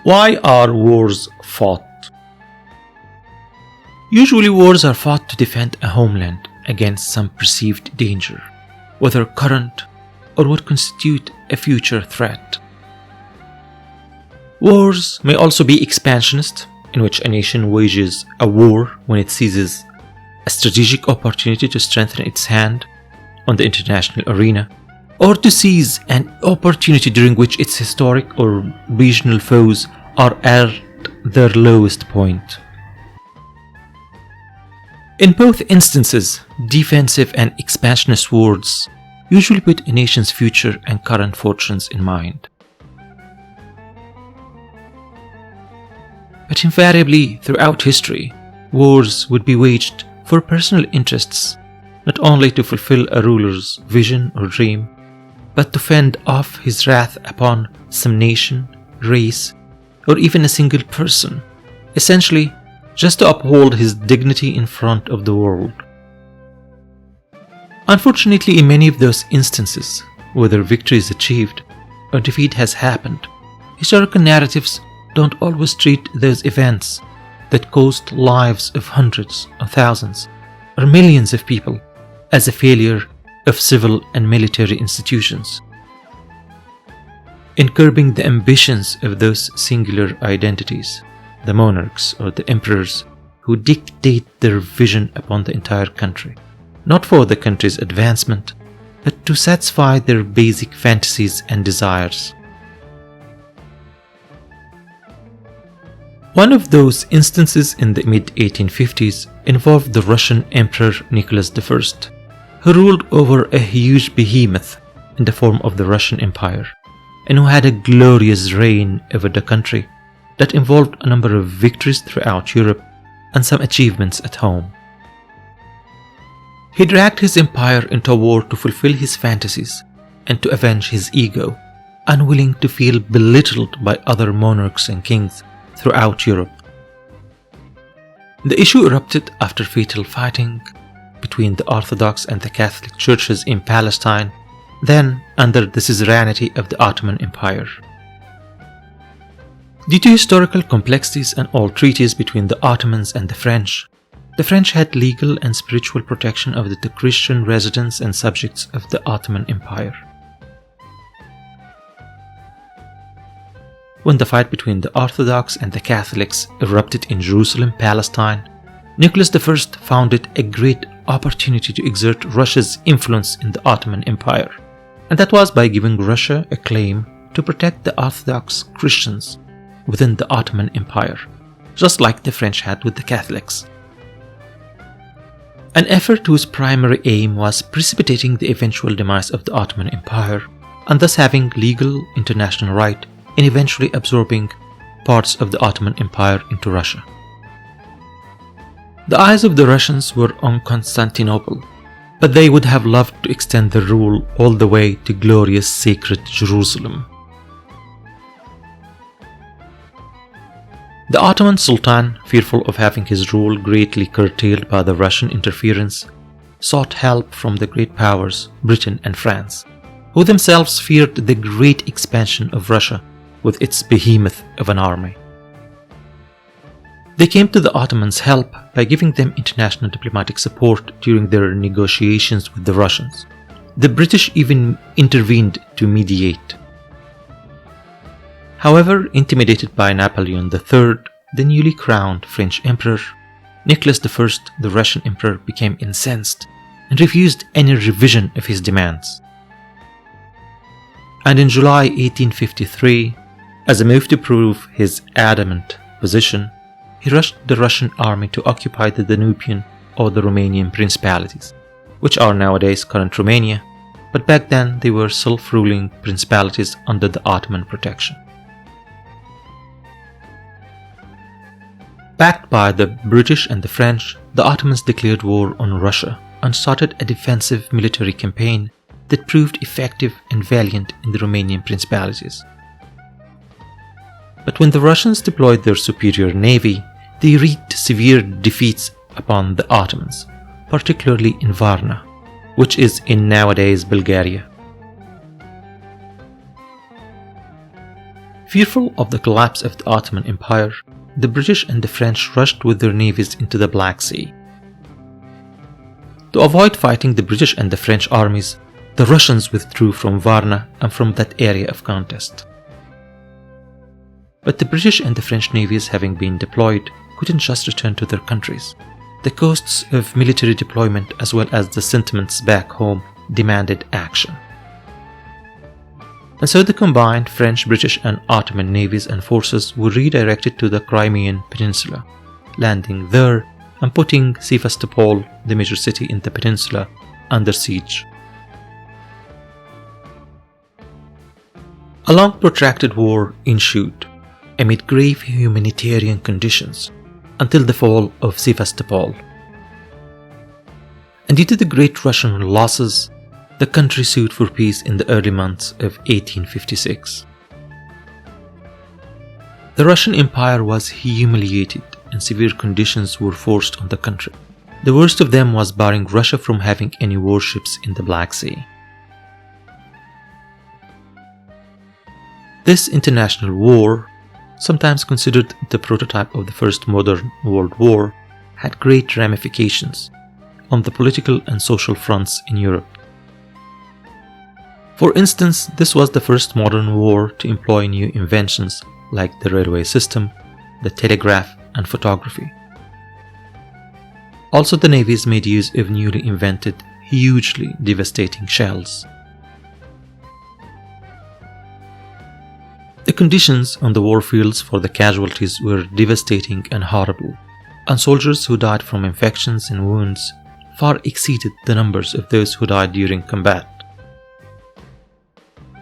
Why are wars fought? Usually wars are fought to defend a homeland against some perceived danger, whether current or would constitute a future threat. Wars may also be expansionist, in which a nation wages a war when it seizes a strategic opportunity to strengthen its hand on the international arena, or to seize an opportunity during which its historic or regional foes are at their lowest point. In both instances, defensive and expansionist wars usually put a nation's future and current fortunes in mind. But invariably, throughout history, wars would be waged for personal interests, not only to fulfill a ruler's vision or dream, but to fend off his wrath upon some nation, race, or even a single person, essentially just to uphold his dignity in front of the world. Unfortunately, in many of those instances, whether victory is achieved or defeat has happened, historical narratives don't always treat those events that cost lives of hundreds of thousands or millions of people as a failure of civil and military institutions. In curbing the ambitions of those singular identities, the monarchs or the emperors who dictate their vision upon the entire country, not for the country's advancement, but to satisfy their basic fantasies and desires. One of those instances in the mid-1850s involved the Russian Emperor Nicholas I, who ruled over a huge behemoth in the form of the Russian Empire, and who had a glorious reign over the country that involved a number of victories throughout Europe and some achievements at home. He dragged his empire into a war to fulfill his fantasies and to avenge his ego, unwilling to feel belittled by other monarchs and kings throughout Europe. The issue erupted after fatal fighting between the Orthodox and the Catholic churches in Palestine, then under the suzerainty of the Ottoman Empire. Due to historical complexities and old treaties between the Ottomans and the French had legal and spiritual protection of the Christian residents and subjects of the Ottoman Empire. When the fight between the Orthodox and the Catholics erupted in Jerusalem, Palestine, Nicholas I found it a great opportunity to exert Russia's influence in the Ottoman Empire, and that was by giving Russia a claim to protect the Orthodox Christians within the Ottoman Empire, just like the French had with the Catholics. An effort whose primary aim was precipitating the eventual demise of the Ottoman Empire, and thus having legal international right in eventually absorbing parts of the Ottoman Empire into Russia. The eyes of the Russians were on Constantinople, but they would have loved to extend their rule all the way to glorious sacred Jerusalem. The Ottoman Sultan, fearful of having his rule greatly curtailed by the Russian interference, sought help from the great powers, Britain and France, who themselves feared the great expansion of Russia with its behemoth of an army. They came to the Ottomans' help by giving them international diplomatic support during their negotiations with the Russians. The British even intervened to mediate. However, intimidated by Napoleon III, the newly crowned French emperor, Nicholas I, the Russian emperor, became incensed and refused any revision of his demands. And in July 1853, as a move to prove his adamant position, he rushed the Russian army to occupy the Danubian or the Romanian principalities, which are nowadays current Romania, but back then they were self-ruling principalities under the Ottoman protection. Backed by the British and the French, the Ottomans declared war on Russia and started a defensive military campaign that proved effective and valiant in the Romanian principalities. But when the Russians deployed their superior navy, they wreaked severe defeats upon the Ottomans, particularly in Varna, which is in nowadays Bulgaria. Fearful of the collapse of the Ottoman Empire, the British and the French rushed with their navies into the Black Sea. To avoid fighting the British and the French armies, the Russians withdrew from Varna and from that area of contest. But the British and the French navies, having been deployed, couldn't just return to their countries. The costs of military deployment as well as the sentiments back home demanded action. And so the combined French, British and Ottoman navies and forces were redirected to the Crimean Peninsula, landing there and putting Sevastopol, the major city in the peninsula, under siege. A long protracted war ensued amid grave humanitarian conditions until the fall of Sevastopol. And due to the great Russian losses, the country sued for peace in the early months of 1856. The Russian Empire was humiliated and severe conditions were forced on the country. The worst of them was barring Russia from having any warships in the Black Sea. This international war, sometimes considered the prototype of the First Modern World War, had great ramifications on the political and social fronts in Europe. For instance, this was the first modern war to employ new inventions like the railway system, the telegraph, and photography. Also, the navies made use of newly invented, hugely devastating shells. The conditions on the warfields for the casualties were devastating and horrible, and soldiers who died from infections and wounds far exceeded the numbers of those who died during combat.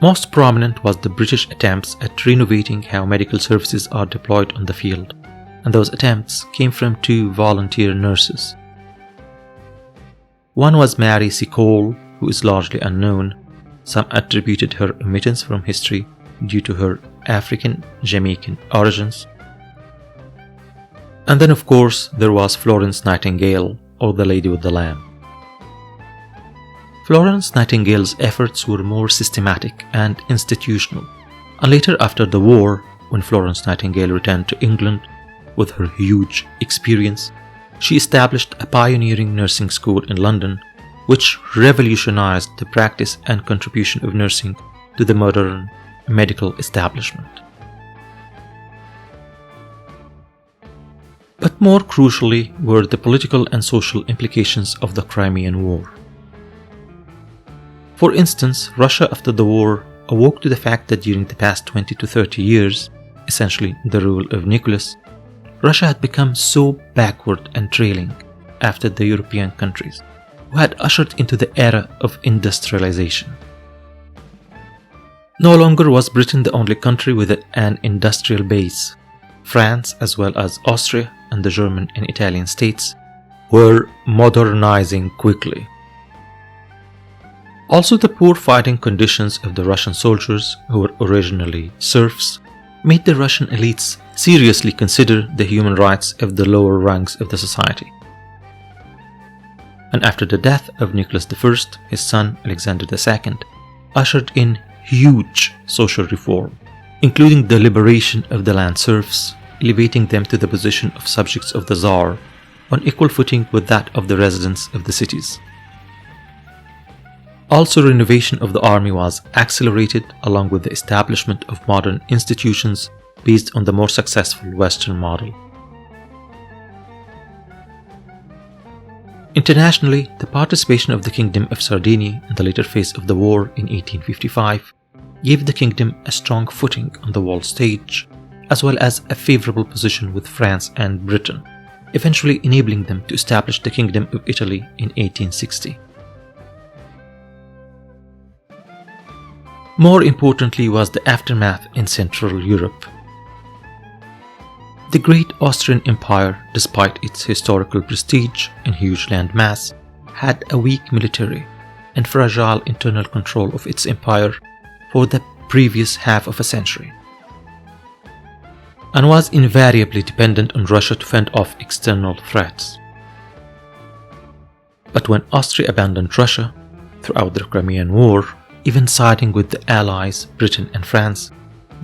Most prominent was the British attempts at renovating how medical services are deployed on the field, and those attempts came from two volunteer nurses. One was Mary Seacole, who is largely unknown. Some attributed her omittance from history due to her African-Jamaican origins. And then, of course, there was Florence Nightingale, or the Lady with the Lamb. Florence Nightingale's efforts were more systematic and institutional, and later after the war, when Florence Nightingale returned to England with her huge experience, she established a pioneering nursing school in London, which revolutionized the practice and contribution of nursing to the modern medical establishment. But more crucially were the political and social implications of the Crimean War. For instance, Russia after the war awoke to the fact that during the past 20 to 30 years, essentially the rule of Nicholas, Russia had become so backward and trailing after the European countries, who had ushered into the era of industrialization. No longer was Britain the only country with an industrial base. France, as well as Austria and the German and Italian states, were modernizing quickly. Also, the poor fighting conditions of the Russian soldiers, who were originally serfs, made the Russian elites seriously consider the human rights of the lower ranks of the society. And after the death of Nicholas I, his son Alexander II ushered in huge social reform, including the liberation of the land serfs, elevating them to the position of subjects of the Tsar on equal footing with that of the residents of the cities. Also, renovation of the army was accelerated along with the establishment of modern institutions based on the more successful Western model. Internationally, the participation of the Kingdom of Sardinia in the later phase of the war in 1855 gave the kingdom a strong footing on the world stage, as well as a favorable position with France and Britain, eventually enabling them to establish the Kingdom of Italy in 1860. More importantly was the aftermath in Central Europe. The great Austrian Empire, despite its historical prestige and huge land mass, had a weak military and fragile internal control of its empire for the previous half of a century, and was invariably dependent on Russia to fend off external threats. But when Austria abandoned Russia throughout the Crimean War, even siding with the Allies, Britain and France,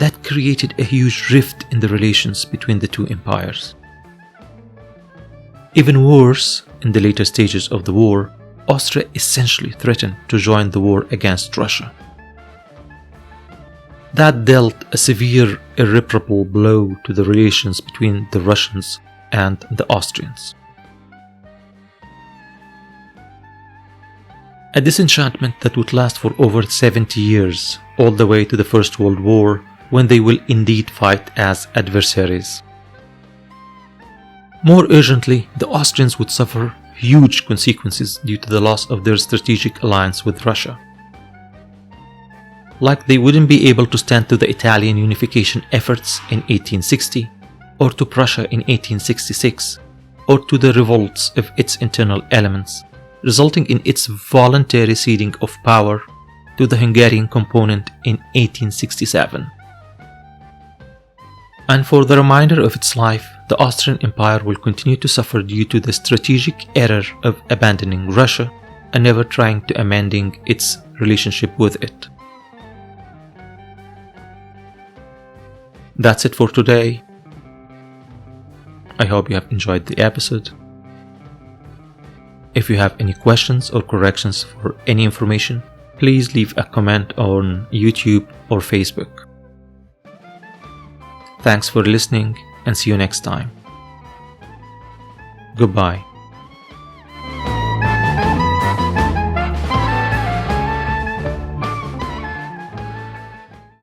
that created a huge rift in the relations between the two empires. Even worse, in the later stages of the war, Austria essentially threatened to join the war against Russia. That dealt a severe, irreparable blow to the relations between the Russians and the Austrians. A disenchantment that would last for over 70 years, all the way to the First World War, when they will indeed fight as adversaries. More urgently, the Austrians would suffer huge consequences due to the loss of their strategic alliance with Russia. Like they wouldn't be able to stand to the Italian unification efforts in 1860, or to Prussia in 1866, or to the revolts of its internal elements, resulting in its voluntary ceding of power to the Hungarian component in 1867. And for the remainder of its life, the Austrian Empire will continue to suffer due to the strategic error of abandoning Russia and never trying to amending its relationship with it. That's it for today. I hope you have enjoyed the episode. If you have any questions or corrections for any information, please leave a comment on YouTube or Facebook. Thanks for listening and see you next time. Goodbye.